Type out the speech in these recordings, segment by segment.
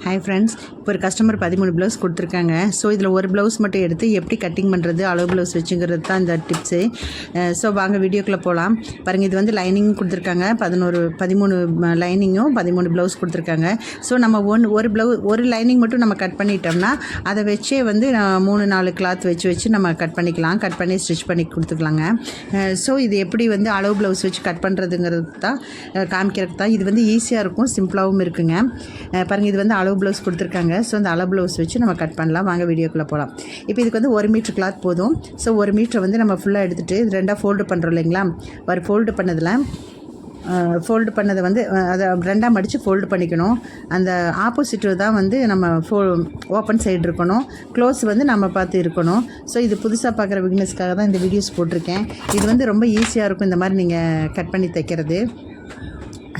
Hi friends, இப்போ ஒரு customer 13 blouse கொடுத்துருக்காங்க. ஸோ இதில் ஒரு ப்ளவுஸ் மட்டும் எடுத்து எப்படி கட்டிங் பண்ணுறது, அளவு ப்ளவுஸ் வச்சுங்கிறது தான் இந்த டிப்ஸு. ஸோ வாங்க வீடியோக்குள்ளே போகலாம். பாருங்கள், இது வந்து லைனிங் கொடுத்துருக்காங்க. 13 லைனிங்கும் 13 ப்ளவுஸ் கொடுத்துருக்காங்க. ஸோ நம்ம ஒரு லைனிங் மட்டும் நம்ம கட் பண்ணிட்டோம்னா அதை வச்சே வந்து 3-4 கிளாத் வச்சு நம்ம கட் பண்ணிக்கலாம். கட் பண்ணி ஸ்டிச் பண்ணி கொடுத்துக்கலாங்க. ஸோ இது எப்படி வந்து அளவு ப்ளவுஸ் வச்சு கட் பண்ணுறதுங்கிறது தான் காமிக்கிறதுக்கு தான். இது வந்து ஈஸியாக இருக்கும், சிம்பிளாகவும் இருக்குங்க. பாருங்கள், இது வந்து அளவு ப்ளவுஸ் கொடுத்துருக்காங்க. ஸோ அந்த அளவு ப்ளவுஸ் வச்சு நம்ம கட் பண்ணலாம். வாங்க வீடியோக்குள்ளே போகலாம். இப்போ இதுக்கு வந்து 1 மீட்டர் கிளாத் போதும். ஸோ 1 மீட்டரை வந்து நம்ம ஃபுல்லாக எடுத்துகிட்டு இது 2ஆக ஃபோல்டு பண்ணுறோம் இல்லைங்களா. ஒரு ஃபோல்டு பண்ணதை வந்து அதை 2ஆக மடித்து ஃபோல்டு பண்ணிக்கணும். அந்த ஆப்போசிட்டு தான் வந்து நம்ம ஓப்பன் சைடு இருக்கணும், க்ளோஸ் வந்து நம்ம பார்த்து இருக்கணும். ஸோ இது புதுசாக பார்க்குற பிகினர்ஸ்க்காக தான் இந்த வீடியோஸ் போட்டிருக்கேன். இது வந்து ரொம்ப ஈஸியாக இருக்கும் இந்த மாதிரி நீங்கள் கட் பண்ணி தைக்கிறது.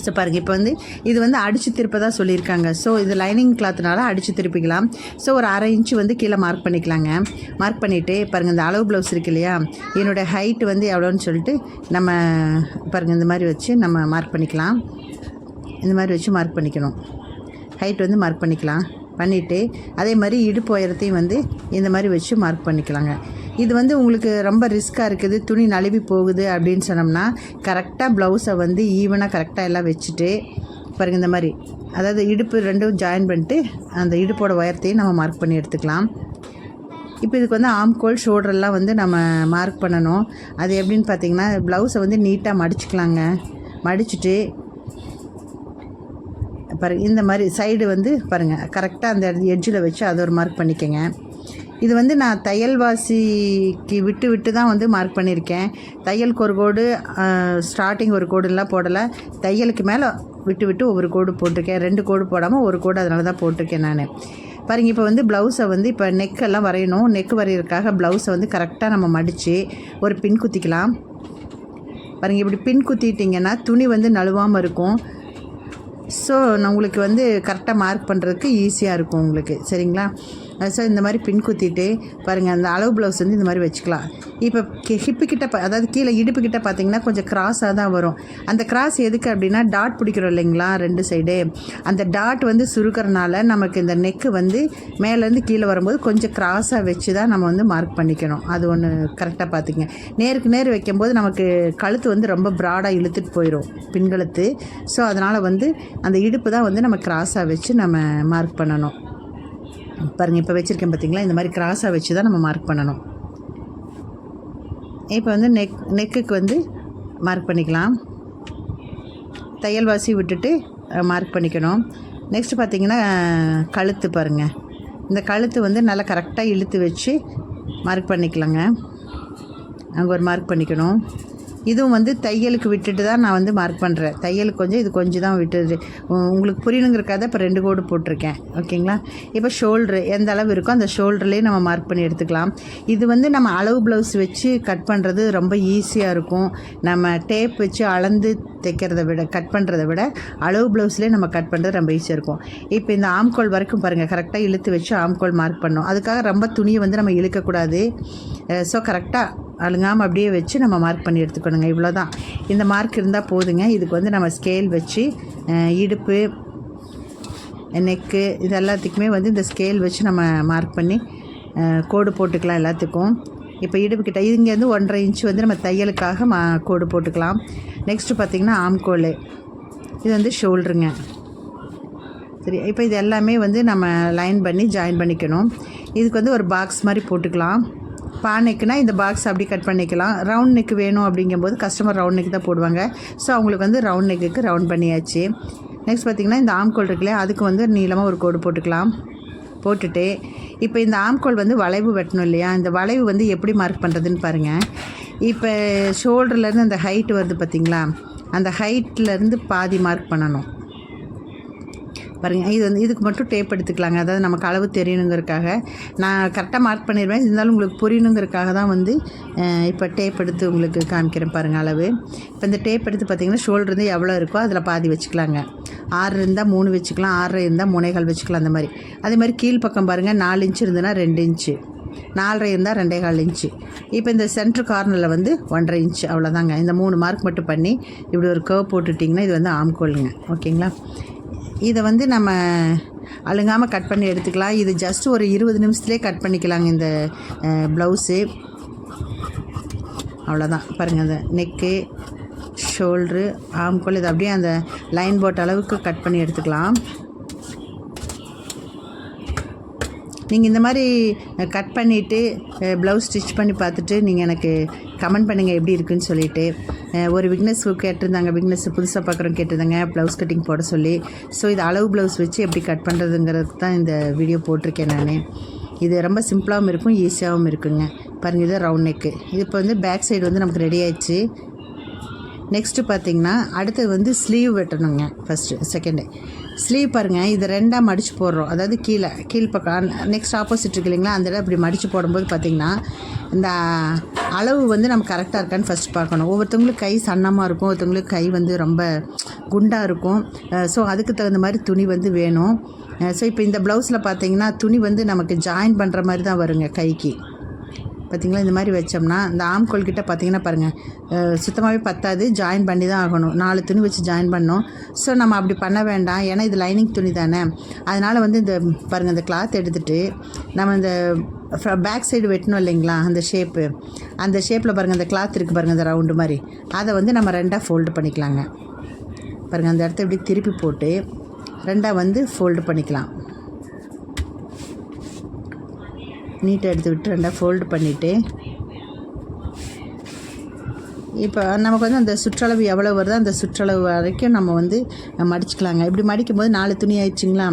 ஸோ பாருங்கள், இப்போ வந்து இது வந்து அடித்து திருப்பதாக சொல்லியிருக்காங்க. ஸோ இது லைனிங் கிளாத்னால அடித்து திருப்பிக்கலாம். ஸோ ஒரு 1/2 இன்ச்சு வந்து கீழே மார்க் பண்ணிக்கலாங்க. மார்க் பண்ணிவிட்டு பாருங்கள், இந்த அளவு ப்ளவுஸ் இருக்கு இல்லையா, என்னோடய ஹைட்டு வந்து எவ்வளோன்னு சொல்லிட்டு நம்ம பாருங்கள் இந்த மாதிரி வச்சு நம்ம மார்க் பண்ணிக்கலாம். இந்த மாதிரி வச்சு மார்க் பண்ணிக்கணும். ஹைட் வந்து மார்க் பண்ணிக்கலாம். பண்ணிவிட்டு அதே மாதிரி இடுப்பு உயரத்தையும் வந்து இந்த மாதிரி வச்சு மார்க் பண்ணிக்கலாங்க. இது வந்து உங்களுக்கு ரொம்ப ரிஸ்க்காக இருக்குது, துணி நழுவி போகுது அப்படின்னு சொன்னோம்னா கரெக்டாக ப்ளவுஸை வந்து ஈவனாக கரெக்டாக எல்லாம் வச்சுட்டு பாருங்கள் இந்த மாதிரி, அதாவது இடுப்பு ரெண்டும் ஜாயின் பண்ணிட்டு அந்த இடுப்போட உயரத்தையும் நம்ம மார்க் பண்ணி எடுத்துக்கலாம். இப்போ இதுக்கு வந்து ஆம்கோல் ஷோல்டரெல்லாம் வந்து நம்ம மார்க் பண்ணணும். அது எப்படின்னு பார்த்திங்கன்னா, ப்ளவுஸை வந்து நீட்டாக மடிச்சுக்கலாங்க. மடிச்சுட்டு பாருங்கள் இந்த மாதிரி சைடு வந்து பாருங்கள் கரெக்டாக அந்த எட்ஜில் வச்சு அதை ஒரு மார்க் பண்ணிக்கங்க. இது வந்து நான் தையல் வாசிக்கு விட்டு தான் வந்து மார்க் பண்ணியிருக்கேன். தையலுக்கு ஒரு கோடு, ஸ்டார்டிங் ஒரு கோடுலாம் போடலை. தையலுக்கு மேலே விட்டு ஒவ்வொரு கோடு போட்டிருக்கேன். 2 கோடு போடாமல் ஒரு கோடு அதனால தான் போட்டிருக்கேன் நான். பாருங்கள், இப்போ வந்து ப்ளவுஸை வந்து இப்போ நெக்கெல்லாம் வரையணும். நெக்கு வரைகிறதுக்காக ப்ளவுஸை வந்து கரெக்டாக நம்ம மடித்து ஒரு பின் குத்திக்கலாம். பாருங்கள், இப்படி பின் குத்திட்டிங்கன்னா துணி வந்து நழுவாமல் இருக்கும். ஸோ நான் உங்களுக்கு வந்து கரெக்டாக மார்க் பண்ணுறதுக்கு ஈஸியாக இருக்கும் உங்களுக்கு, சரிங்களா. ஸோ இந்த மாதிரி பின் குத்திட்டு பாருங்கள், அந்த அளவு ப்ளவுஸ் வந்து இந்த மாதிரி வச்சுக்கலாம். இப்போ ஹிப்புக்கிட்ட அதாவது கீழே இடுப்புக்கிட்ட பார்த்திங்கன்னா கொஞ்சம் கிராஸாக தான் வரும். அந்த கிராஸ் எதுக்கு அப்படின்னா, டாட் பிடிக்கிறோம் இல்லைங்களா 2 சைடு. அந்த டாட் வந்து சுருக்கிறனால நமக்கு இந்த நெக்கு வந்து மேலேருந்து கீழே வரும்போது கொஞ்சம் கிராஸாக வச்சு தான் நம்ம வந்து மார்க் பண்ணிக்கணும். அது ஒன்று கரெக்டாக பார்த்துங்க. நேருக்கு நேர் வைக்கும்போது நமக்கு கழுத்து வந்து ரொம்ப ப்ராடாக இழுத்துட்டு போயிடும், பின்கழுத்து. ஸோ அதனால் வந்து அந்த இடுப்பு தான் வந்து நம்ம கிராஸாக வச்சு நம்ம மார்க் பண்ணணும். பாருங்கள், இப்போ வச்சுருக்கேன் பார்த்திங்களா, இந்த மாதிரி கிராஸாக வச்சு தான் நம்ம மார்க் பண்ணணும். இப்போ வந்து நெக்குக்கு வந்து மார்க் பண்ணிக்கலாம். தையல் வாசி விட்டுட்டு மார்க் பண்ணிக்கணும். நெக்ஸ்ட்டு பார்த்திங்கன்னா கழுத்து பாருங்கள், இந்த கழுத்து வந்து நல்லா கரெக்டாக இழுத்து வச்சு மார்க் பண்ணிக்கலாங்க. அங்கே ஒரு மார்க் பண்ணிக்கணும். இதுவும் வந்து தையலுக்கு விட்டுட்டு தான் நான் வந்து மார்க் பண்ணுறேன். தையலுக்கு கொஞ்சம், இது கொஞ்சம் தான் விட்டுது. உங்களுக்கு புரியணுங்கிறக்காக இப்போ 2 கோடு போட்டிருக்கேன், ஓகேங்களா. இப்போ ஷோல்ட்ரு எந்த அளவு இருக்கோ அந்த ஷோல்டர்லேயே நம்ம மார்க் பண்ணி எடுத்துக்கலாம். இது வந்து நம்ம அளவு ப்ளவுஸ் வச்சு கட் பண்ணுறது ரொம்ப ஈஸியாக இருக்கும். நம்ம டேப் வச்சு அளந்து கட் பண்ணுறத விட அளவு ப்ளவுஸ்லேயே நம்ம கட் பண்ணுறது ரொம்ப ஈஸியாக இருக்கும். இப்போ இந்த ஆம்கோல் வரைக்கும் பாருங்கள், கரெக்டாக இழுத்து வச்சு ஆம்கோல் மார்க் பண்ணணும். அதுக்காக ரொம்ப துணியை வந்து நம்ம இழுக்கக்கூடாது. ஸோ கரெக்டாக அழுங்காமல் அப்படியே வச்சு நம்ம மார்க் பண்ணி எடுத்துக்கணுங்க. இவ்வளோ தான், இந்த மார்க் இருந்தால் போதுங்க. இதுக்கு வந்து நம்ம ஸ்கேல் வச்சு இடுப்பு, நெக்கு இது எல்லாத்துக்குமே வந்து இந்த ஸ்கேல் வச்சு நம்ம மார்க் பண்ணி கோடு போட்டுக்கலாம் எல்லாத்துக்கும். இப்போ இடுப்புக்கிட்ட இங்கேருந்து 1.5 இன்ச்சு வந்து நம்ம தையலுக்காக கோடு போட்டுக்கலாம். நெக்ஸ்ட்டு பார்த்திங்கன்னா ஆம்கோல், இது வந்து ஷோல்டருங்க. சரி, இப்போ இது எல்லாமே வந்து நம்ம லைன் பண்ணி ஜாயின் பண்ணிக்கணும். இதுக்கு வந்து ஒரு பாக்ஸ் மாதிரி போட்டுக்கலாம். நெக்குனா இந்த பாக்ஸ் அப்படி கட் பண்ணிக்கலாம். ரவுண்ட் நெக்கு வேணும் அப்படிங்கும்போது கஸ்டமர் ரவுண்ட் நெக் தான் போடுவாங்க. ஸோ அவங்களுக்கு வந்து ரவுண்ட் நெக்குக்கு ரவுண்ட் பண்ணியாச்சு. நெக்ஸ்ட் பார்த்திங்கன்னா இந்த ஆம்கோல் இருக்குல்லையா, அதுக்கு வந்து நீளமாக ஒரு கோடு போட்டுக்கலாம். போட்டுட்டு இப்போ இந்த ஆம்கோல் வந்து வளைவு வெட்டணும் இல்லையா, இந்த வளைவு வந்து எப்படி மார்க் பண்ணுறதுன்னு பாருங்கள். இப்போ ஷோல்டர்லேருந்து அந்த ஹைட் வருது பார்த்திங்களா, அந்த ஹைட்லேருந்து பாதி மார்க் பண்ணணும். பாருங்கள், இது வந்து இதுக்கு மட்டும் டேப் எடுத்துக்கலாங்க. அதாவது நமக்கு அளவு தெரியணுங்கிறதுக்காக நான் கரெக்டாக மார்க் பண்ணிடுவேன். இருந்தாலும் உங்களுக்கு புரியணுங்கிறதுக்காக தான் வந்து இப்போ டேப் எடுத்து உங்களுக்கு காமிக்கிறேன் பாருங்கள் அளவு. இப்போ இந்த டேப் எடுத்து பார்த்திங்கன்னா ஷோல்டர் வந்து எவ்வளோ இருக்கோ அதில் பாதி வச்சுக்கலாங்க. 6 இருந்தால் 3 வச்சுக்கலாம், 6 இருந்தால் 3.25 வச்சுக்கலாம். அந்த மாதிரி அதே மாதிரி கீழ்ப்பக்கம் பாருங்கள், 4 இன்ச்சு இருந்ததுன்னா 2 இன்ச்சு, 4.5 இருந்தால் 2.25 இன்ச்சு. இப்போ இந்த சென்ட்ரு கார்னரில் வந்து 1.5 இன்ச்சு, அவ்வளோதாங்க. இந்த 3 மார்க் மட்டும் பண்ணி இப்படி ஒரு கர்வ் போட்டுட்டிங்கன்னா இது வந்து ஆம்கோலுங்க, ஓகேங்களா. இதை வந்து நம்ம அழுங்காமல் கட் பண்ணி எடுத்துக்கலாம். இது ஜஸ்ட் ஒரு 20 நிமிஷத்துலேயே கட் பண்ணிக்கலாங்க இந்த ப்ளவுஸு. அவ்வளோதான். பாருங்கள், அந்த நெக்கு, ஷோல்ட்ரு, ஆம்கோல் இது அப்படியே அந்த லைன் போட்ட அளவுக்கு கட் பண்ணி எடுத்துக்கலாம். நீங்கள் இந்த மாதிரி கட் பண்ணிவிட்டு ப்ளவுஸ் ஸ்டிச் பண்ணி பார்த்துட்டு நீங்கள் எனக்கு கமெண்ட் பண்ணுங்கள் எப்படி இருக்குதுன்னு சொல்லிவிட்டு. ஒரு விக்னஸ் கேட்டிருந்தாங்க, விக்னஸ் புதுசாக பார்க்குறோம் கேட்டிருந்தாங்க ப்ளவுஸ் கட்டிங் போட சொல்லி. ஸோ இது அளவு ப்ளவுஸ் வச்சு எப்படி கட் பண்ணுறதுங்கிறதுக்கு தான் இந்த வீடியோ போட்டிருக்கேன் நான். இது ரொம்ப சிம்பிளாகவும் இருக்கும், ஈஸியாகவும் இருக்குங்க. பாருங்கள், இது ரவுண்ட் நெக்கு. இது இப்போ வந்து பேக் சைடு வந்து நமக்கு ரெடி ஆயிடுச்சு. நெக்ஸ்ட்டு பார்த்திங்கன்னா அடுத்தது வந்து ஸ்லீவ் வெட்டணுங்க. செகண்டு ஸ்லீவ் பாருங்கள், இது 2ஆக மடித்து போடுறோம். அதாவது கீழ்ப்பக்கம் நெக்ஸ்ட் ஆப்போசிட் இருக்கு இல்லைங்களா, அந்த இடம் இப்படி மடித்து போடும்போது பார்த்திங்கன்னா இந்த அளவு வந்து நம்ம கரெக்டாக இருக்கான்னு ஃபஸ்ட்டு பார்க்கணும். ஒவ்வொருத்தவங்களுக்கு கை சன்னமாக இருக்கும், ஒருத்தவங்களுக்கு கை வந்து ரொம்ப குண்டாக இருக்கும். ஸோ அதுக்கு தகுந்த மாதிரி துணி வந்து வேணும். ஸோ இப்போ இந்த ப்ளவுஸில் பார்த்திங்கன்னா துணி வந்து நமக்கு ஜாயின் பண்ணுற மாதிரி தான் வருங்க கைக்கு. பார்த்திங்களா, இந்த மாதிரி வச்சோம்னா இந்த ஆம்கோல் கிட்ட பார்த்திங்கன்னா பாருங்கள் சுத்தமாகவே பத்தாது, ஜாயின் பண்ணி தான் ஆகணும். 4 துணி வச்சு ஜாயின் பண்ணோம். ஸோ நம்ம அப்படி பண்ண வேண்டாம், ஏன்னா இது லைனிங் துணி தானே. அதனால் வந்து இந்த பாருங்கள், இந்த கிளாத் எடுத்துகிட்டு நம்ம இந்த பேக் சைடு வெட்டணும் இல்லைங்களா, அந்த ஷேப்பில் பாருங்கள், அந்த கிளாத் இருக்குது பாருங்கள், அந்த ரவுண்டு மாதிரி, அதை வந்து நம்ம 2ஆக ஃபோல்டு பண்ணிக்கலாங்க. பாருங்கள், அந்த இடத்த இப்படி திருப்பி போட்டு 2ஆக வந்து ஃபோல்டு பண்ணிக்கலாம். நீட்டாக எடுத்து விட்டு 2ஆக ஃபோல்டு பண்ணிவிட்டு இப்போ நமக்கு வந்து அந்த சுற்றளவு எவ்வளோ வருதோ அந்த சுற்றளவு வரைக்கும் நம்ம வந்து மடிச்சுக்கலாங்க. இப்படி மடிக்கும் போது 4 துணி ஆயிடுச்சுங்களா.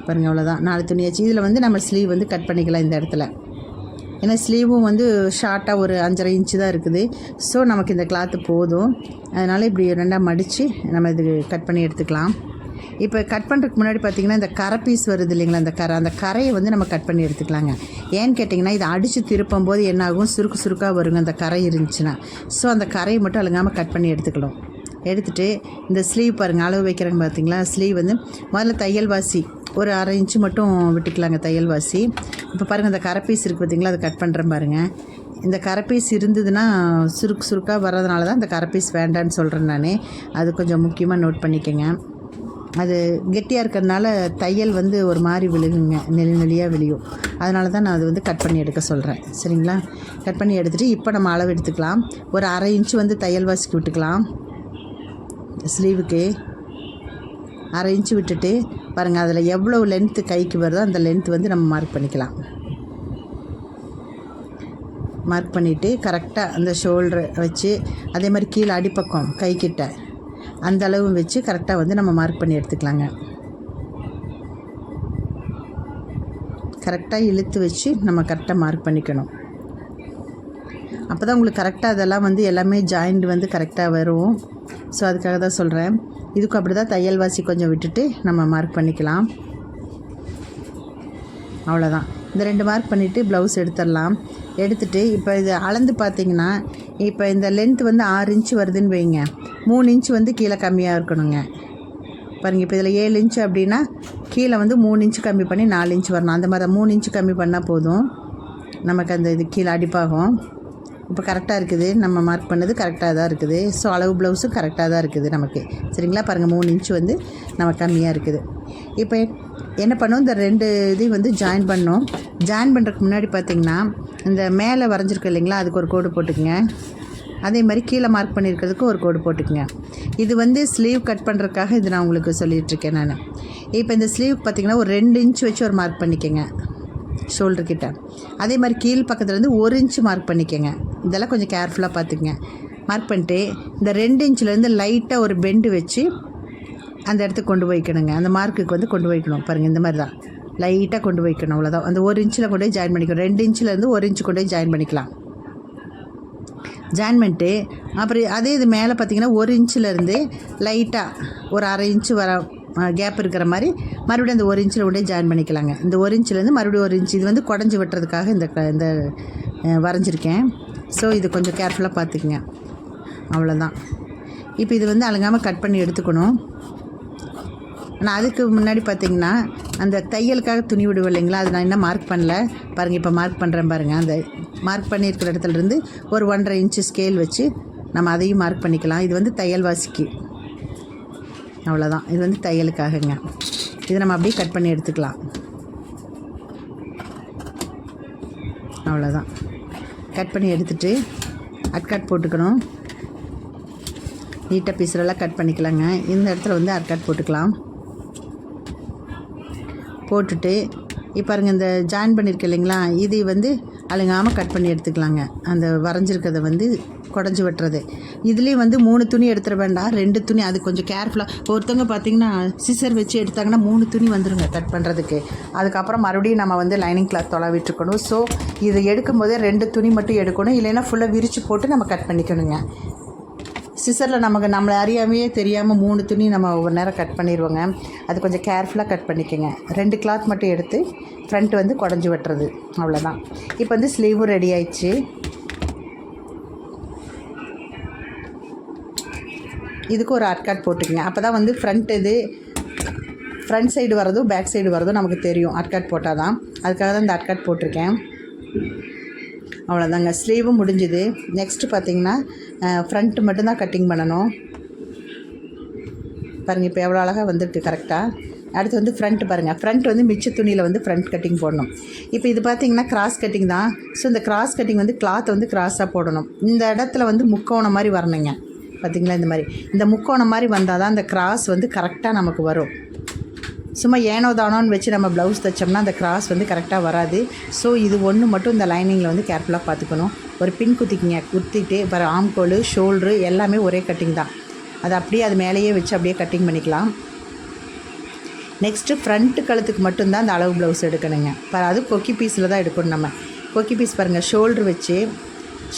பாருங்கள், அவ்வளோதான், 4 துணி ஆச்சு. இதில் வந்து நம்ம ஸ்லீவ் வந்து கட் பண்ணிக்கலாம் இந்த இடத்துல. ஏன்னா ஸ்லீவும் வந்து ஷார்ட்டாக ஒரு 5.5 இன்ச்சு தான் இருக்குது. ஸோ நமக்கு இந்த கிளாத்து போதும். அதனால் இப்படி 2ஆக மடித்து நம்ம இது கட் பண்ணி எடுத்துக்கலாம். இப்போ கட் பண்ணுறதுக்கு முன்னாடி பார்த்திங்கன்னா இந்த கரை பீஸ் வருது இல்லைங்களா, அந்த கரையை வந்து நம்ம கட் பண்ணி எடுத்துக்கலாங்க. ஏன்னு கேட்டிங்கன்னா இதை அடித்து திருப்பும் போது என்னாகும், சுருக்காக வருங்க அந்த கரை இருந்துச்சுன்னா. ஸோ அந்த கரையை மட்டும் அழுங்காமல் கட் பண்ணி எடுத்துக்கலாம். எடுத்துகிட்டு இந்த ஸ்லீவ் பாருங்கள், அளவு வைக்கிறாங்க பார்த்திங்களா. ஸ்லீவ் வந்து முதல்ல தையல் வாசி ஒரு 1/2 இன்ச்சு மட்டும் விட்டுக்கலாங்க, தையல் வாசி. இப்போ பாருங்கள், இந்த கரை பீஸ் இருக்குது பார்த்திங்களா, அதை கட் பண்ணுறேன் பாருங்கள். இந்த கரை பீஸ் இருந்ததுன்னா சுருக்காக வர்றதுனால தான் இந்த கரை பீஸ் வேண்டான்னு சொல்கிறேன் நான். அது கொஞ்சம் முக்கியமாக நோட் பண்ணிக்கோங்க. அது கெட்டியாக இருக்கிறதுனால தையல் வந்து ஒரு மாதிரி விழுகுங்க, நெளியாக விழுகும். அதனால தான் நான் அது வந்து கட் பண்ணி எடுக்க சொல்கிறேன், சரிங்களா. கட் பண்ணி எடுத்துகிட்டு இப்போ நம்ம அளவு எடுத்துக்கலாம். ஒரு 1/2 இன்ச்சு வந்து தையல் வாசிக்கு விட்டுக்கலாம். ஸ்லீவுக்கு 1/2 இன்ச்சு விட்டுட்டு பாருங்கள், அதில் எவ்வளோ லென்த்து கைக்கு வருதோ அந்த லென்த்து வந்து நம்ம மார்க் பண்ணிக்கலாம். மார்க் பண்ணிவிட்டு கரெக்டாக அந்த ஷோல்டரை வச்சு அதே மாதிரி கீழே அடிப்பக்கம் கைக்கிட்ட அந்த அளவு வச்சு கரெக்டாக வந்து நம்ம மார்க் பண்ணி எடுத்துக்கலாங்க. கரெக்டாக இழுத்து வச்சு நம்ம கரெக்டாக மார்க் பண்ணிக்கணும். அப்போ தான் உங்களுக்கு கரெக்டாக அதெல்லாம் வந்து எல்லாமே ஜாயிண்ட் வந்து கரெக்டாக வரும். ஸோ அதுக்காக தான் சொல்கிறேன். இதுக்கும் அப்படி தான் தையல் வாசி கொஞ்சம் விட்டுட்டு நம்ம மார்க் பண்ணிக்கலாம். அவ்வளோதான். இந்த 2 மார்க் பண்ணிவிட்டு ப்ளவுஸ் எடுத்துடலாம். எடுத்துகிட்டு இப்போ இது அளந்து பார்த்திங்கன்னா இப்போ இந்த லென்த் வந்து 6 இன்ச்சு வருதுன்னு வைங்க, 3 இன்ச்சு வந்து கீழே கம்மியாக இருக்கணுங்க. பாருங்கள், இப்போ இதில் 7 இன்ச்சு அப்படின்னா கீழே வந்து 3 இன்ச்சு கம்மி பண்ணி 4 இன்ச்சு வரணும். அந்த மாதிரி 3 இன்ச்சு கம்மி பண்ணால் போதும், நமக்கு அந்த இது கீழே அடிப்பாகும். இப்போ கரெக்டாக இருக்குது, நம்ம மார்க் பண்ணது கரெக்டாக தான் இருக்குது. ஸோ அளவு ப்ளவுஸும் கரெக்டாக தான் இருக்குது நமக்கு, சரிங்களா. பாருங்கள், 3 இன்ச்சு வந்து நம்ம கம்மியாக இருக்குது. இப்போ என்ன பண்ணோம், இந்த 2 இதையும் வந்து ஜாயின் பண்ணோம். ஜாயின் பண்ணுறதுக்கு முன்னாடி பார்த்திங்கன்னா இந்த மேலே வரைஞ்சிருக்கு இல்லைங்களா, அதுக்கு ஒரு கோடு போட்டுக்குங்க. அதே மாதிரி கீழே மார்க் பண்ணியிருக்கிறதுக்கு ஒரு கோடு போட்டுக்குங்க. இது வந்து ஸ்லீவ் கட் பண்ணுறதுக்காக இது நான் உங்களுக்கு சொல்லிகிட்ருக்கேன் நான். இப்போ இந்த ஸ்லீவ் பார்த்திங்கன்னா ஒரு 2 இன்ச்சு வச்சு ஒரு மார்க் பண்ணிக்கோங்க ஷோல்டர்கிட்ட. அதே மாதிரி கீழ் பக்கத்துலேருந்து 1 இன்ச்சு மார்க் பண்ணிக்கோங்க. இதெல்லாம் கொஞ்சம் கேர்ஃபுல்லாக பார்த்துக்குங்க. மார்க் பண்ணிட்டு இந்த 2 இன்ச்சிலேருந்து லைட்டாக ஒரு பெண்டு வச்சு அந்த இடத்துக்கு கொண்டு போய்க்கணுங்க. அந்த மார்க்குக்கு வந்து கொண்டு போய்க்கணும். பாருங்கள், இந்த மாதிரி தான் லைட்டாக கொண்டு போய்க்கணும். அவ்வளோதான். அந்த 1 இன்ச்சில் கொண்டு போய் ஜாயின் பண்ணிக்கணும். 2 இன்ச்சிலேருந்து 1 இன்ச்சு கொண்டு போய் ஜாயின் பண்ணிக்கலாம். ஜாயின் பண்ணிட்டு அப்புறம் அதே இது மேலே பார்த்திங்கன்னா 1 இன்ச்சிலேருந்து லைட்டாக ஒரு 1/2 இன்ச்சு வர கேப் இருக்கிற மாதிரி மறுபடியும் அந்த 1 இன்ச்சில் கொண்டு ஜாயின் பண்ணிக்கலாங்க. இந்த 1 இன்ச்சிலேருந்து மறுபடியும் 1 இன்ச்சு, இது வந்து குடஞ்சி வெட்டுறதுக்காக இந்த வரைஞ்சிருக்கேன். ஸோ இது கொஞ்சம் கேர்ஃபுல்லாக பார்த்துக்குங்க. அவ்வளோதான். இப்போ இது வந்து அழுங்காமல் கட் பண்ணி எடுத்துக்கணும். ஆனால் அதுக்கு முன்னாடி பார்த்திங்கன்னா அந்த தையலுக்காக துணி விடுவோம் இல்லைங்களா, அது நான் இன்னும் மார்க் பண்ணல. பாருங்கள், இப்போ மார்க் பண்ணுறேன் பாருங்கள். அந்த மார்க் பண்ணியிருக்கிற இடத்துலேருந்து ஒரு 1.5 இன்ச்சு ஸ்கேல் வச்சு நம்ம அதையும் மார்க் பண்ணிக்கலாம். இது வந்து தையல் வாசிக்கு. அவ்வளோதான். இது வந்து தையலுக்காகங்க. இதை நம்ம அப்படியே கட் பண்ணி எடுத்துக்கலாம். அவ்வளோதான். கட் பண்ணி எடுத்துகிட்டு அட்காட் போட்டுக்கணும். நீட்டாக பீஸ்லாம் கட் பண்ணிக்கலாங்க. இந்த இடத்துல வந்து அட்காட் போட்டுக்கலாம். போட்டுட்டு இப்போ பாருங்கள், இந்த ஜாயின் பண்ணியிருக்க இல்லைங்களா, இது வந்து அழுங்காமல் கட் பண்ணி எடுத்துக்கலாங்க. அந்த வரைஞ்சிருக்கிறத வந்து குடஞ்சி வெட்டுறது. இதுலேயும் வந்து 3 துணி எடுத்துட வேண்டாம், 2 துணி. அது கொஞ்சம் கேர்ஃபுல்லாக. ஒருத்தவங்க பார்த்திங்கன்னா சிசர் வச்சு எடுத்தாங்கன்னா 3 துணி வந்துடுங்க கட் பண்ணுறதுக்கு. அதுக்கப்புறம் மறுபடியும் நம்ம வந்து லைனிங் கிளாத் தொலைவிட்டுருக்கணும். ஸோ இதை எடுக்கும் போதே 2 துணி மட்டும் எடுக்கணும். இல்லைன்னா ஃபுல்லாக விரித்து போட்டு நம்ம கட் பண்ணிக்கணுங்க. சிசரில் நம்மளை அறியாமையே தெரியாமல் 3 துணி நம்ம ஒவ்வொரு நேரம் கட் பண்ணிடுவோங்க. அது கொஞ்சம் கேர்ஃபுல்லாக கட் பண்ணிக்கோங்க. 2 கிளாத் மட்டும் எடுத்து ஃப்ரண்ட் வந்து குடஞ்சி வெட்டுறது. அவ்வளோதான். இப்போ வந்து ஸ்லீவும் ரெடி ஆயிடுச்சு. இதுக்கு ஒரு அட்காட் போட்டுக்கங்க. அப்போ தான் வந்து ஃப்ரண்ட் சைடு வரதும் பேக் சைடு வரதும் நமக்கு தெரியும். அட்காட் போட்டால் தான். அதுக்காக தான் இந்த அட்காட் போட்டிருக்கேன். அவ்வளோதாங்க. ஸ்லீவும் முடிஞ்சுது. நெக்ஸ்ட்டு பார்த்திங்கன்னா ஃப்ரண்ட்டு மட்டும்தான் கட்டிங் பண்ணணும். பாருங்கள், இப்போ எவ்வளோ அழகாக வந்துருக்கு கரெக்டாக. அடுத்து வந்து ஃப்ரண்ட் பாருங்கள். ஃப்ரண்ட் வந்து மிச்ச துணியில் வந்து ஃப்ரண்ட் கட்டிங் போடணும். இப்போ இது பார்த்திங்கன்னா கிராஸ் கட்டிங் தான். ஸோ இந்த கிராஸ் கட்டிங் வந்து கிளாத் வந்து கிராஸாக போடணும். இந்த இடத்துல வந்து முக்கோணம் மாதிரி வரணுங்க. பார்த்திங்களா, இந்த மாதிரி இந்த முக்கோணம் மாதிரி வந்தால் தான் இந்த கிராஸ் வந்து கரெக்டாக நமக்கு வரும். சும்மா ஏனோ தானோன்னு வச்சு நம்ம ப்ளவுஸ் தைச்சோம்னா அந்த கிராஸ் வந்து கரெக்டாக வராது. ஸோ இது ஒன்று மட்டும் இந்த லைனிங்கில் வந்து கேர்ஃபுல்லாக பார்த்துக்கணும். ஒரு பின் குத்திக்கிங்க. குத்திட்டு இப்போ ஆம்கோல், ஷோல்ட்ரு எல்லாமே ஒரே கட்டிங் தான். அது அப்படியே அது மேலேயே வச்சு அப்படியே கட்டிங் பண்ணிக்கலாம். நெக்ஸ்ட்டு ஃப்ரண்ட்டு கழுத்துக்கு மட்டும்தான் அந்த அளவு ப்ளவுஸ் எடுக்கணுங்க. அது கொக்கி பீஸில் தான் எடுக்கணும். நம்ம கொக்கி பீஸ் பாருங்கள், ஷோல்ட்ரு வச்சு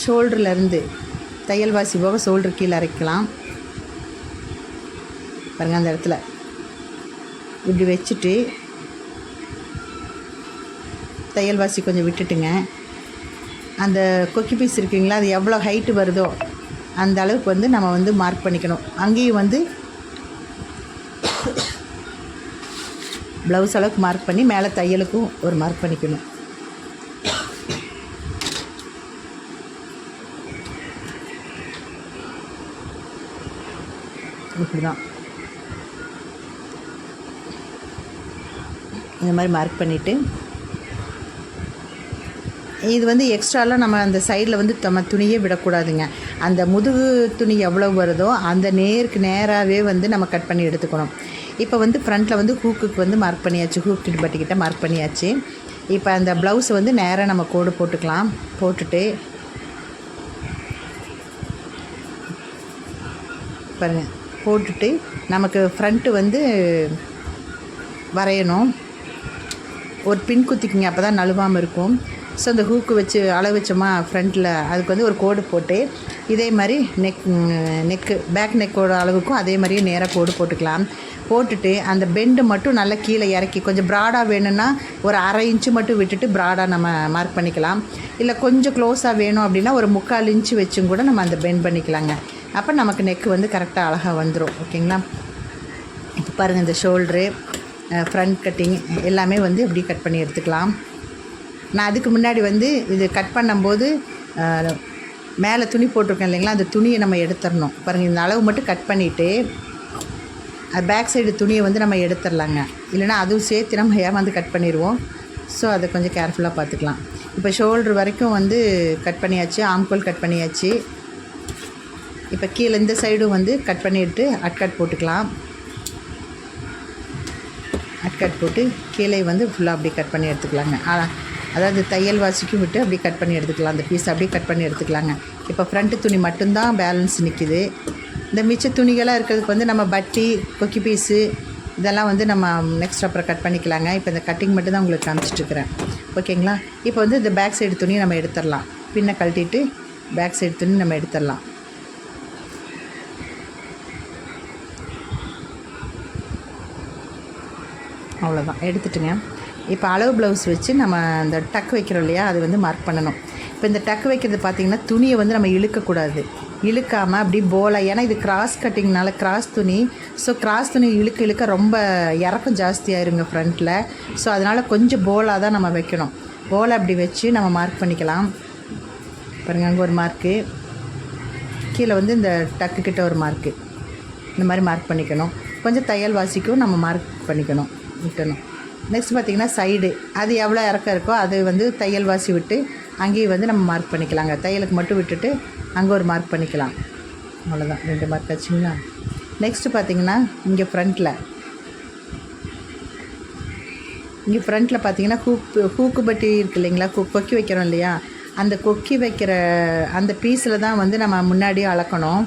ஷோல்ட்ருலேருந்து தையல் வாசி போக ஷோல்ட்ரு கீழே அரைக்கலாம். பாருங்கள், அந்த இடத்துல இப்படி வச்சுட்டு தையல் வாசி கொஞ்சம் விட்டுட்டுங்க. அந்த கொக்கி பீஸ் இருக்குங்களா, அது எவ்வளோ ஹைட்டு வருதோ அந்த அளவுக்கு வந்து நம்ம வந்து மார்க் பண்ணிக்கணும். அங்கேயும் வந்து ப்ளவுஸ் அளவுக்கு மார்க் பண்ணி மேலே தையலுக்கும் ஒரு மார்க் பண்ணிக்கணும். இப்படி தான் இந்த மாதிரி மார்க் பண்ணிவிட்டு இது வந்து எக்ஸ்ட்ராலாம் நம்ம அந்த சைடில் வந்து நம்ம துணியே விடக்கூடாதுங்க. அந்த முதுகு துணி எவ்வளோ வருதோ அந்த நேருக்கு நேராகவே வந்து நம்ம கட் பண்ணி எடுத்துக்கணும். இப்போ வந்து ஃப்ரண்ட்டில் வந்து ஹூக்குக்கு வந்து மார்க் பண்ணியாச்சு. ஹூக் பட்டிக்கிட்ட மார்க் பண்ணியாச்சு. இப்போ அந்த ப்ளவுஸை வந்து நேராக நம்ம கோடு போட்டுக்கலாம். போட்டுட்டு பாருங்கள், போட்டுட்டு நமக்கு ஃப்ரண்ட்டு வந்து வரையணும். ஒரு பின் குத்திக்கிங்க, அப்போ தான் நழுவாமல் இருக்கும். ஸோ அந்த ஹூக்கு வச்சு அளவு வச்சோமா ஃப்ரண்ட்டில், அதுக்கு வந்து ஒரு கோடு போட்டு இதே மாதிரி பேக் நெக்கோட அளவுக்கும் அதே மாதிரியே நேராக கோடு போட்டுக்கலாம். போட்டுட்டு அந்த பெண்டு மட்டும் நல்லா கீழே இறக்கி கொஞ்சம் ப்ராடாக வேணும்னா ஒரு 1/2 இன்ச்சு மட்டும் விட்டுட்டு ப்ராடாக நம்ம மார்க் பண்ணிக்கலாம். இல்லை கொஞ்சம் க்ளோஸாக வேணும் அப்படின்னா ஒரு 3/4 இன்ச்சு வச்சும் கூட நம்ம அந்த பெண்ட் பண்ணிக்கலாங்க. அப்போ நமக்கு நெக்கு வந்து கரெக்டாக அழகாக வந்துடும். ஓகேங்களா. இப்போ பாருங்கள், இந்த ஷோல்ட்ரு, ஃப்ரண்ட் கட்டிங் எல்லாமே வந்து இப்படி கட் பண்ணி எடுத்துக்கலாம். நான் அதுக்கு முன்னாடி வந்து இது கட் பண்ணும்போது மேலே துணி போட்டிருக்கேன் இல்லைங்களா, அந்த துணியை நம்ம எடுத்துடணும். பாருங்கள், இந்த அளவு மட்டும் கட் பண்ணிவிட்டு பேக் சைடு துணியை வந்து நம்ம எடுத்துடலாங்க. இல்லைனா அதுவும் சேர்த்து நம்ம ஏமாந்து கட் பண்ணிடுவோம். ஸோ அதை கொஞ்சம் கேர்ஃபுல்லாக பார்த்துக்கலாம். இப்போ ஷோல்ட்ரு வரைக்கும் வந்து கட் பண்ணியாச்சு. ஆம்கோல் கட் பண்ணியாச்சு. இப்போ கீழே இந்த சைடும் வந்து கட் பண்ணிவிட்டு அட்கட் போட்டுக்கலாம். அட்கட் போட்டு கீழே வந்து ஃபுல்லாக அப்படியே கட் பண்ணி எடுத்துக்கலாங்க. அதாவது தையல் வாசிக்கும் விட்டு அப்படியே கட் பண்ணி எடுத்துக்கலாம். அந்த பீஸ் அப்படியே கட் பண்ணி எடுத்துக்கலாங்க. இப்போ ஃப்ரண்ட்டு துணி மட்டும்தான் பேலன்ஸ் நிற்கிது. இந்த மிச்ச துணிகளாக இருக்கிறதுக்கு வந்து நம்ம பட்டி, கொக்கி பீஸு இதெல்லாம் வந்து நம்ம நெக்ஸ்ட் அப்புறம் கட் பண்ணிக்கலாங்க. இப்போ இந்த கட்டிங் மட்டும் தான் உங்களுக்கு காமிச்சிட்ருக்கிறேன். ஓகேங்களா. இப்போ வந்து இந்த பேக் சைடு துணி நம்ம எடுத்துடலாம். பின்னை கழட்டிட்டு பேக் சைடு துணி நம்ம எடுத்துடலாம். அவ்வளோதான், எடுத்துட்டுங்க. இப்போ அளவு ப்ளவுஸ் வச்சு நம்ம அந்த டக் வைக்கிறோம் இல்லையா, அது வந்து மார்க் பண்ணணும். இப்போ இந்த டக் வைக்கிறது பார்த்திங்கன்னா துணியை வந்து நம்ம இழுக்கக்கூடாது. இழுக்காமல் அப்படி போலாக, ஏன்னா இது கிராஸ் கட்டிங்னால கிராஸ் துணி. ஸோ கிராஸ் துணி இழுக்க ரொம்ப இறக்கம் ஜாஸ்தியாயிருங்க ஃப்ரண்ட்டில். ஸோ அதனால் கொஞ்சம் போலாக தான் நம்ம வைக்கணும். போலை அப்படி வச்சு நம்ம மார்க் பண்ணிக்கலாம். பாருங்கள், அங்கே ஒரு மார்க்கு, கீழே வந்து இந்த டக்குக்கிட்ட ஒரு மார்க்கு, இந்த மாதிரி மார்க் பண்ணிக்கணும். கொஞ்சம் தையல் வாசிக்கும் நம்ம மார்க் பண்ணிக்கணும் விட்டணும். நெக்ஸ்ட் பார்த்திங்கன்னா சைடு அது எவ்வளோ இறக்கம் இருக்கோ அது வந்து தையல் வாசி விட்டு அங்கேயும் வந்து நம்ம மார்க் பண்ணிக்கலாங்க. தையலுக்கு மட்டும் விட்டுட்டு அங்கே ஒரு மார்க் பண்ணிக்கலாம். அவ்வளோதான், 2 மார்க் ஆச்சுங்களா. நெக்ஸ்ட்டு பார்த்திங்கன்னா இங்கே ஃப்ரண்ட்டில் பார்த்திங்கன்னா ஹூக்கு பட்டி இருக்குது இல்லைங்களா, கொக்கி வைக்கிறோம் இல்லையா, அந்த கொக்கி வைக்கிற அந்த பீஸில் தான் வந்து நம்ம முன்னாடியே அளக்கணும்.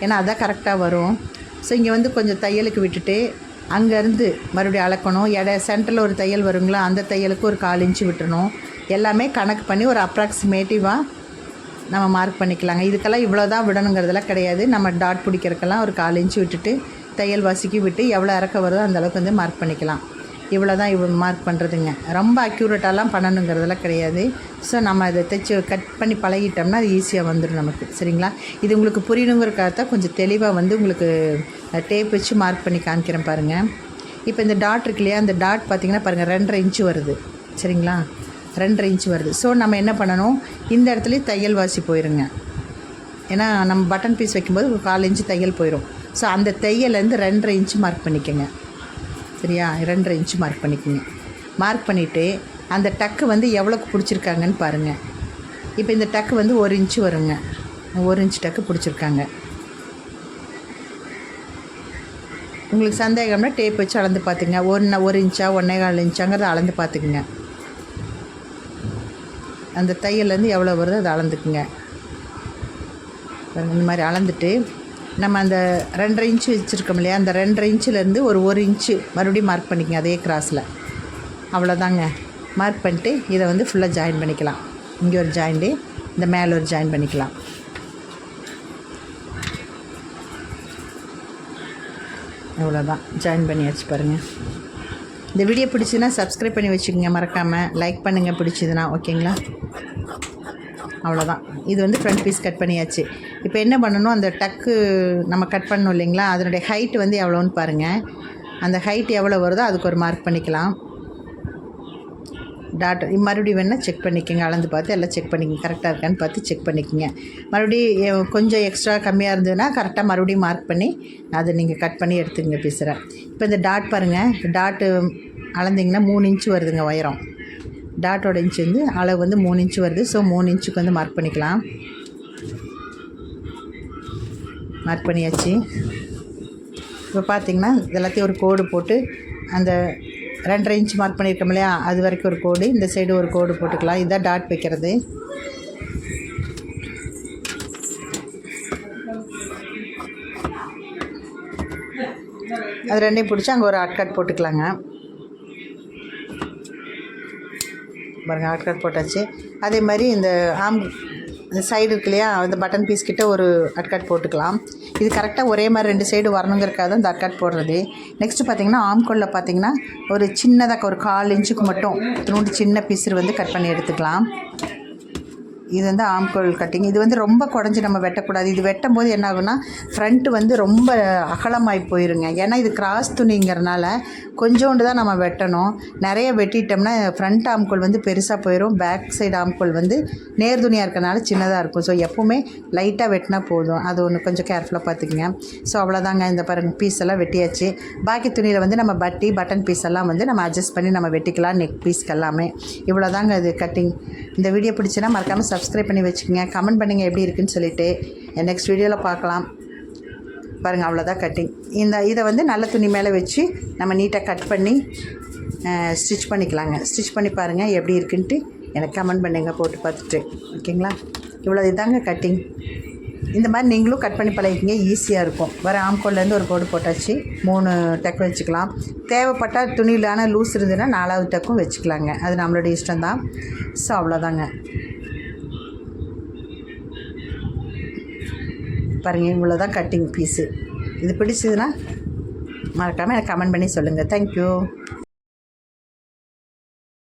ஏன்னா அதான் கரெக்டாக வரும். ஸோ இங்கே வந்து கொஞ்சம் தையலுக்கு விட்டுட்டு அங்கேருந்து மறுபடியும் அளக்கணும். சென்டரில் ஒரு தையல் வருங்களா, அந்த தையலுக்கு ஒரு 1/4 இன்ச்சு விட்டுறணும். எல்லாமே கணக்கு பண்ணி ஒரு அப்ராக்சிமேட்டிவாக நம்ம மார்க் பண்ணிக்கலாங்க. இதுக்கெல்லாம் இவ்வளோ தான் விடணுங்கிறதெல்லாம் கிடையாது. நம்ம டாட் பிடிக்கிறதுக்கெல்லாம் ஒரு 1/4 இன்ச்சு விட்டுட்டு தையல் வாசிக்கு விட்டு எவ்வளோ இறக்க வருதோ அந்தளவுக்கு வந்து மார்க் பண்ணிக்கலாம். இவ்வளோ தான் மார்க் பண்ணுறதுங்க. ரொம்ப அக்யூரேட்டாலாம் பண்ணணுங்கிறதெல்லாம் கிடையாது. ஸோ நம்ம அதை தைச்சி கட் பண்ணி பழகிட்டோம்னா அது ஈஸியாக வந்துடும் நமக்கு. சரிங்களா. இது உங்களுக்கு புரியணுங்கிறக்காகத்தான் கொஞ்சம் தெளிவாக வந்து உங்களுக்கு டேப் வச்சு மார்க் பண்ணி காமிக்கிறேன் பாருங்கள். இப்போ இந்த டாட் இருக்கு இல்லையா, அந்த டாட் பார்த்திங்கன்னா பாருங்கள் 2.5 இன்ச்சு வருது. சரிங்களா, 2.5 இன்ச்சு வருது. ஸோ நம்ம என்ன பண்ணணும், இந்த இடத்துலையும் தையல் வாசி போயிருங்க. ஏன்னா நம்ம பட்டன் பீஸ் வைக்கும்போது ஒரு 1/4 இன்ச்சு தையல் போயிடும். ஸோ அந்த தையலேருந்து 2.5 இன்ச்சு மார்க் பண்ணிக்கோங்க. சரியா, 2.5 இன்ச்சு மார்க் பண்ணிக்கோங்க. மார்க் பண்ணிவிட்டு அந்த டக்கு வந்து எவ்வளோக்கு பிடிச்சிருக்காங்கன்னு பாருங்கள். இப்போ இந்த டக்கு வந்து 1 இன்ச்சு வருங்க. 1 இன்ச்சு டக்கு பிடிச்சிருக்காங்க. உங்களுக்கு சந்தேகம்னா டேப் வச்சு அளந்து பார்த்துங்க. 1 இன்ச்சா 1.25 இன்ச்சாங்கிறத அளந்து பார்த்துக்குங்க. அந்த தையல்லேருந்து எவ்வளோ வருதோ அதை அளந்துக்குங்க. இந்த மாதிரி அளந்துட்டு நம்ம அந்த 2.5 இன்ச்சு வச்சுருக்கோம் இல்லையா, அந்த 2.5 இன்ச்சிலேருந்து ஒரு 1 இன்ச்சு மறுபடியும் மார்க் பண்ணிக்கங்க அதே கிராஸில். அவ்வளோதாங்க. மார்க் பண்ணிட்டு இதை வந்து ஃபுல்லாக ஜாயின் பண்ணிக்கலாம். இங்கே ஒரு ஜாயிண்ட்டு, இந்த மேலே ஒரு ஜாயின் பண்ணிக்கலாம். அவ்வளோதான், ஜாயின் பண்ணியாச்சு பாருங்கள். இந்த வீடியோ பிடிச்சதுன்னா சப்ஸ்கிரைப் பண்ணி வச்சுக்கோங்க மறக்காமல். லைக் பண்ணுங்கள் பிடிச்சதுன்னா. ஓகேங்களா. அவ்வளோதான். இது வந்து ஃப்ரண்ட் பீஸ் கட் பண்ணியாச்சு. இப்போ என்ன பண்ணணும், அந்த டக்கு நம்ம கட் பண்ணணும் இல்லைங்களா, அதனுடைய ஹைட்டு வந்து எவ்வளோன்னு பாருங்கள். அந்த ஹைட் எவ்வளோ வருதோ அதுக்கு ஒரு மார்க் பண்ணிக்கலாம். டாட் மறுபடியும் வேணால் செக் பண்ணிக்கோங்க. அளந்து பார்த்து எல்லாம் செக் பண்ணிக்கோங்க, கரெக்டாக இருக்கான்னு பார்த்து செக் பண்ணிக்கோங்க. மறுபடியும் கொஞ்சம் எக்ஸ்ட்ரா கம்மியாக இருந்ததுன்னா கரெக்டாக மறுபடியும் மார்க் பண்ணி அதை நீங்கள் கட் பண்ணி எடுத்துக்கங்க பீஸரை. இப்போ இந்த டாட் பாருங்கள், டாட்டு அளந்திங்கன்னா 3 இன்ச்சு வருதுங்க உயரம். டாட்டோட இன்ச்சு வந்து அளவு வந்து 3 இன்ச்சு வருது. ஸோ 3 இன்ச்சுக்கு வந்து மார்க் பண்ணிக்கலாம். மார்க் பண்ணியாச்சு. இப்போ பார்த்திங்கன்னா எல்லாத்தையும் ஒரு கோடு போட்டு அந்த 2.5 இன்ச்சு மார்க் பண்ணியிருக்கோம் இல்லையா, அது வரைக்கும் ஒரு கோடு, இந்த சைடு ஒரு கோடு போட்டுக்கலாம். இதுதான் டாட் வைக்கிறது. அது ரெண்டையும் பிடிச்சி அங்கே ஒரு அட்கட் போட்டுக்கலாங்க. பாருங்கள், அட்கட் போட்டாச்சு. அதே மாதிரி இந்த சைடு இருக்கு இல்லையா, அந்த பட்டன் பீஸ் கிட்ட ஒரு அட்கட் போட்டுக்கலாம். இது கரெக்டாக ஒரே மாதிரி 2 சைடு வரணுங்கிறக்காக தான் இந்த அட்கட் போடுறது. நெக்ஸ்ட்டு பார்த்திங்கன்னா ஆம்கோலில் பார்த்திங்கன்னா ஒரு சின்னதாக ஒரு 1/4 இன்ச்சுக்கு மட்டும் சின்ன பீஸு வந்து கட் பண்ணி எடுத்துக்கலாம். இது வந்து ஆம்கோல் கட்டிங். இது வந்து ரொம்ப குடஞ்சி நம்ம வெட்டக்கூடாது. இது வெட்டும் போது என்ன ஆகுனா ஃப்ரண்ட்டு வந்து ரொம்ப அகலமாகி போயிருங்க. ஏன்னா இது கிராஸ் துணிங்கிறனால கொஞ்சோண்டு தான் நம்ம வெட்டணும். நிறைய வெட்டிட்டோம்னா ஃப்ரண்ட் ஆம்கோல் வந்து பெருசாக போயிடும். பேக் சைடு ஆம்கோல் வந்து நேர் துணியாக இருக்கிறனால சின்னதாக இருக்கும். ஸோ எப்போவுமே லைட்டாக வெட்டினா போதும். அது ஒன்று கொஞ்சம் கேர்ஃபுல்லாக பார்த்துக்குங்க. ஸோ அவ்வளோதாங்க. இந்த பாருங்கள் பீஸ் எல்லாம் வெட்டியாச்சு. பாக்கி துணியில் வந்து நம்ம பட்டன் பீஸ் எல்லாம் வந்து நம்ம அட்ஜஸ்ட் பண்ணி நம்ம வெட்டிக்கலாம். நெக் பீஸ்க்கு எல்லாமே இவ்வளோதாங்க இது கட்டிங். இந்த வீடியோ பிடிச்சின்னா மறக்காமல் சப்ஸ்கிரைப் பண்ணி வச்சுக்கோங்க. கமெண்ட் பண்ணுங்கள் எப்படி இருக்குன்னு சொல்லிவிட்டு. நெக்ஸ்ட் வீடியோவில் பார்க்கலாம். பாருங்கள், அவ்வளோதான் கட்டிங். இதை வந்து நல்ல துணி மேலே வச்சு நம்ம நீட்டாக கட் பண்ணி ஸ்டிச் பண்ணிக்கலாங்க. ஸ்டிச் பண்ணி பாருங்கள் எப்படி இருக்குன்ட்டு எனக்கு கமெண்ட் பண்ணுங்கள் போட்டு பார்த்துட்டு. ஓகேங்களா. இவ்வளோ இதாங்க கட்டிங். இந்த மாதிரி நீங்களும் கட் பண்ணி பழகிக்கிங்க, ஈஸியாக இருக்கும். வர ஆம்கோல்லேருந்து ஒரு கோடு போட்டாச்சு. 3 டக்கு வச்சுக்கலாம். தேவைப்பட்டால் துணியிலான லூஸ் இருந்ததுன்னா 4வது டக்கும் வச்சுக்கலாங்க. அது நம்மளோட இஷ்டம்தான். ஸோ அவ்வளோதாங்க. பாருங்கள், இவ்வளோ தான் கட்டிங் பீஸு. இது பிடிச்சதுன்னா மறக்காமல் எனக்கு கமெண்ட் பண்ணி சொல்லுங்கள். தேங்க்யூ.